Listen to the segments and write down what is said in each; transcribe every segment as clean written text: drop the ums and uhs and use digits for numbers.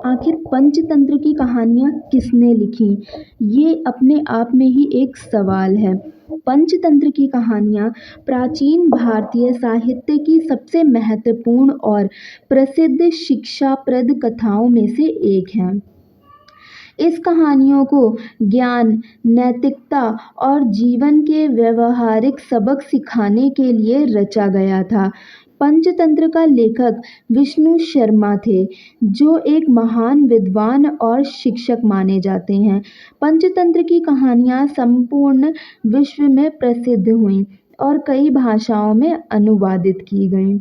आखिर पंचतंत्र की कहानियाँ किसने लिखीं? ये अपने आप में ही एक सवाल है। पंचतंत्र की कहानियाँ प्राचीन भारतीय साहित्य की सबसे महत्वपूर्ण और प्रसिद्ध शिक्षाप्रद कथाओं में से एक है। इस कहानियों को ज्ञान, नैतिकता और जीवन के व्यावहारिक सबक सिखाने के लिए रचा गया था। पंचतंत्र का लेखक विष्णु शर्मा थे, जो एक महान विद्वान और शिक्षक माने जाते हैं। पंचतंत्र की कहानियाँ संपूर्ण विश्व में प्रसिद्ध हुईं और कई भाषाओं में अनुवादित की गईं।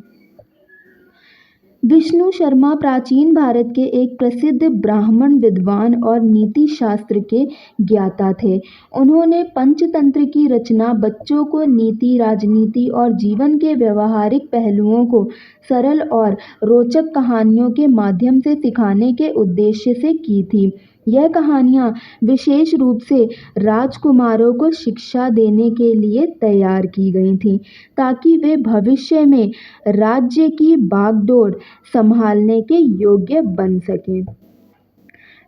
विष्णु शर्मा प्राचीन भारत के एक प्रसिद्ध ब्राह्मण विद्वान और नीति शास्त्र के ज्ञाता थे। उन्होंने पंचतंत्र की रचना बच्चों को नीति, राजनीति और जीवन के व्यावहारिक पहलुओं को सरल और रोचक कहानियों के माध्यम से सिखाने के उद्देश्य से की थी। यह कहानियाँ विशेष रूप से राजकुमारों को शिक्षा देने के लिए तैयार की गई थीं, ताकि वे भविष्य में राज्य की बागडोर संभालने के योग्य बन सकें।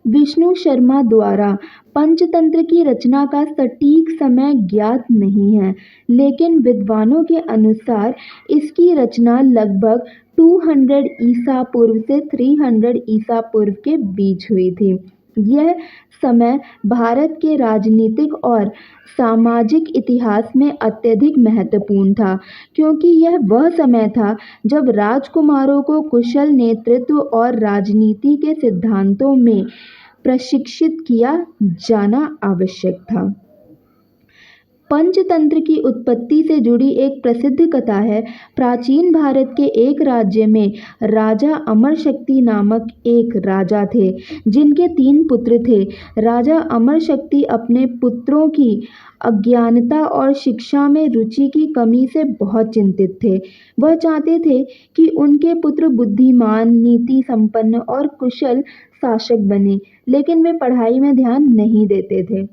विष्णु शर्मा द्वारा पंचतंत्र की रचना का सटीक समय ज्ञात नहीं है, लेकिन विद्वानों के अनुसार इसकी रचना लगभग 200 ईसा पूर्व से 300 ईसा पूर्व के बीच हुई थी। यह समय भारत के राजनीतिक और सामाजिक इतिहास में अत्यधिक महत्वपूर्ण था, क्योंकि यह वह समय था जब राजकुमारों को कुशल नेतृत्व और राजनीति के सिद्धांतों में प्रशिक्षित किया जाना आवश्यक था। पंचतंत्र की उत्पत्ति से जुड़ी एक प्रसिद्ध कथा है। प्राचीन भारत के एक राज्य में राजा अमरशक्ति नामक एक राजा थे, जिनके 3 पुत्र थे। राजा अमरशक्ति अपने पुत्रों की अज्ञानता और शिक्षा में रुचि की कमी से बहुत चिंतित थे। वह चाहते थे कि उनके पुत्र बुद्धिमान, नीति संपन्न और कुशल शासक बने, लेकिन वे पढ़ाई में ध्यान नहीं देते थे।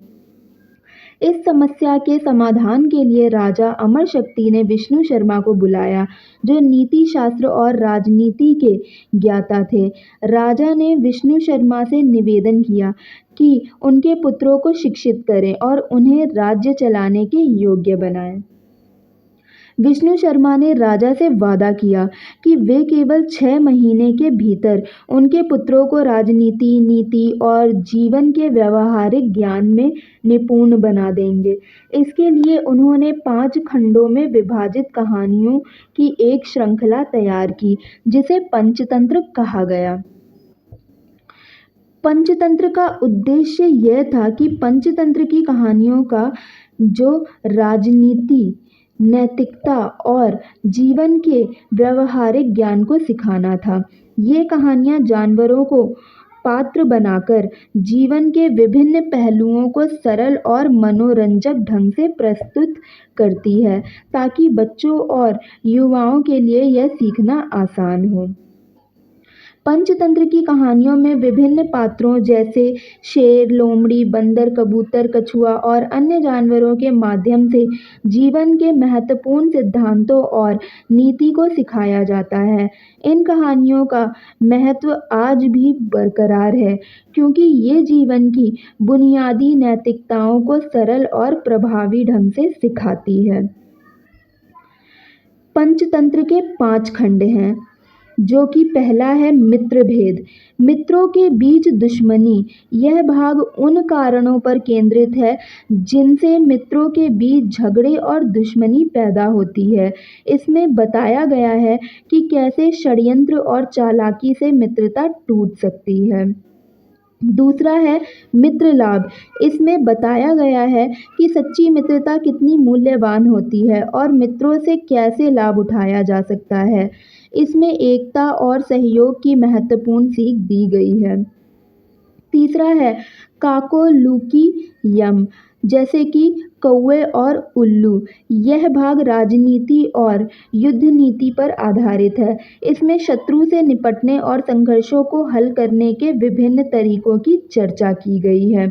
इस समस्या के समाधान के लिए राजा अमरशक्ति ने विष्णु शर्मा को बुलाया, जो नीति शास्त्र और राजनीति के ज्ञाता थे। राजा ने विष्णु शर्मा से निवेदन किया कि उनके पुत्रों को शिक्षित करें और उन्हें राज्य चलाने के योग्य बनाएं। विष्णु शर्मा ने राजा से वादा किया कि वे केवल 6 महीने के भीतर उनके पुत्रों को राजनीति, नीति और जीवन के व्यावहारिक ज्ञान में निपुण बना देंगे। इसके लिए उन्होंने 5 खंडों में विभाजित कहानियों की एक श्रृंखला तैयार की, जिसे पंचतंत्र कहा गया। पंचतंत्र का उद्देश्य यह था कि पंचतंत्र की कहानियों का जो राजनीति, नैतिकता और जीवन के व्यावहारिक ज्ञान को सिखाना था। ये कहानियाँ जानवरों को पात्र बनाकर जीवन के विभिन्न पहलुओं को सरल और मनोरंजक ढंग से प्रस्तुत करती है, ताकि बच्चों और युवाओं के लिए यह सीखना आसान हो। पंचतंत्र की कहानियों में विभिन्न पात्रों जैसे शेर, लोमड़ी, बंदर, कबूतर, कछुआ और अन्य जानवरों के माध्यम से जीवन के महत्वपूर्ण सिद्धांतों और नीति को सिखाया जाता है। इन कहानियों का महत्व आज भी बरकरार है, क्योंकि ये जीवन की बुनियादी नैतिकताओं को सरल और प्रभावी ढंग से सिखाती है। पंचतंत्र के 5 खंड हैं, जो कि पहला है मित्रभेद। मित्रों के बीच दुश्मनी। यह भाग उन कारणों पर केंद्रित है जिनसे मित्रों के बीच झगड़े और दुश्मनी पैदा होती है। इसमें बताया गया है कि कैसे षड्यंत्र और चालाकी से मित्रता टूट सकती है। दूसरा है मित्र लाभ। इसमें बताया गया है कि सच्ची मित्रता कितनी मूल्यवान होती है और मित्रों से कैसे लाभ उठाया जा सकता है। इसमें एकता और सहयोग की महत्वपूर्ण सीख दी गई है। तीसरा है काकोलुकी यम, जैसे कि कौवे और उल्लू। यह भाग राजनीति और युद्ध नीति पर आधारित है। इसमें शत्रु से निपटने और संघर्षों को हल करने के विभिन्न तरीकों की चर्चा की गई है।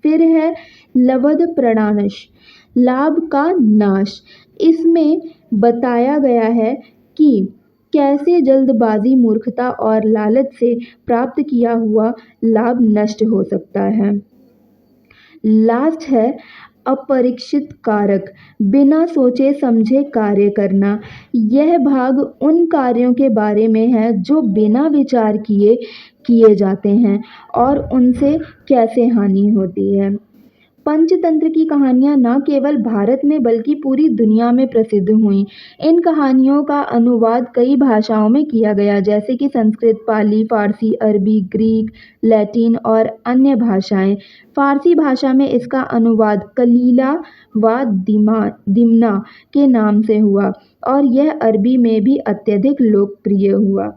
फिर है लवध प्रणाश, लाभ का नाश। इसमें बताया गया है कि कैसे जल्दबाजी, मूर्खता और लालच से प्राप्त किया हुआ लाभ नष्ट हो सकता है। लास्ट है अपरीक्षित कारक, बिना सोचे समझे कार्य करना। यह भाग उन कार्यों के बारे में है जो बिना विचार किए किए जाते हैं और उनसे कैसे हानि होती है। पंचतंत्र की कहानियाँ न केवल भारत में बल्कि पूरी दुनिया में प्रसिद्ध हुईं। इन कहानियों का अनुवाद कई भाषाओं में किया गया, जैसे कि संस्कृत, पाली, फारसी, अरबी, ग्रीक, लैटिन और अन्य भाषाएं। फारसी भाषा में इसका अनुवाद कलीला व दिमना के नाम से हुआ और यह अरबी में भी अत्यधिक लोकप्रिय हुआ।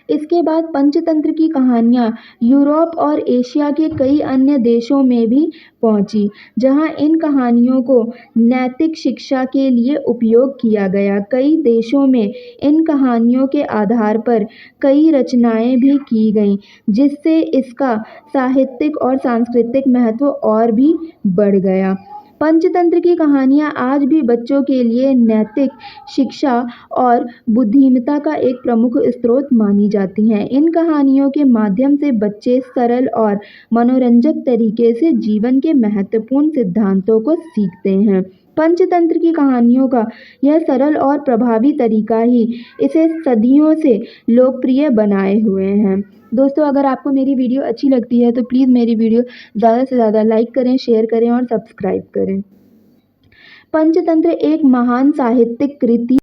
इसके बाद पंचतंत्र की कहानियाँ यूरोप और एशिया के कई अन्य देशों में भी पहुँची, जहाँ इन कहानियों को नैतिक शिक्षा के लिए उपयोग किया गया। कई देशों में इन कहानियों के आधार पर कई रचनाएं भी की गईं, जिससे इसका साहित्यिक और सांस्कृतिक महत्व और भी बढ़ गया। पंचतंत्र की कहानियाँ आज भी बच्चों के लिए नैतिक शिक्षा और बुद्धिमत्ता का एक प्रमुख स्रोत मानी जाती हैं। इन कहानियों के माध्यम से बच्चे सरल और मनोरंजक तरीके से जीवन के महत्वपूर्ण सिद्धांतों को सीखते हैं। पंचतंत्र की कहानियों का यह सरल और प्रभावी तरीका ही इसे सदियों से लोकप्रिय बनाए हुए हैं। दोस्तों, अगर आपको मेरी वीडियो अच्छी लगती है तो प्लीज़ मेरी वीडियो ज़्यादा से ज़्यादा लाइक करें, शेयर करें और सब्सक्राइब करें। पंचतंत्र एक महान साहित्यिक कृति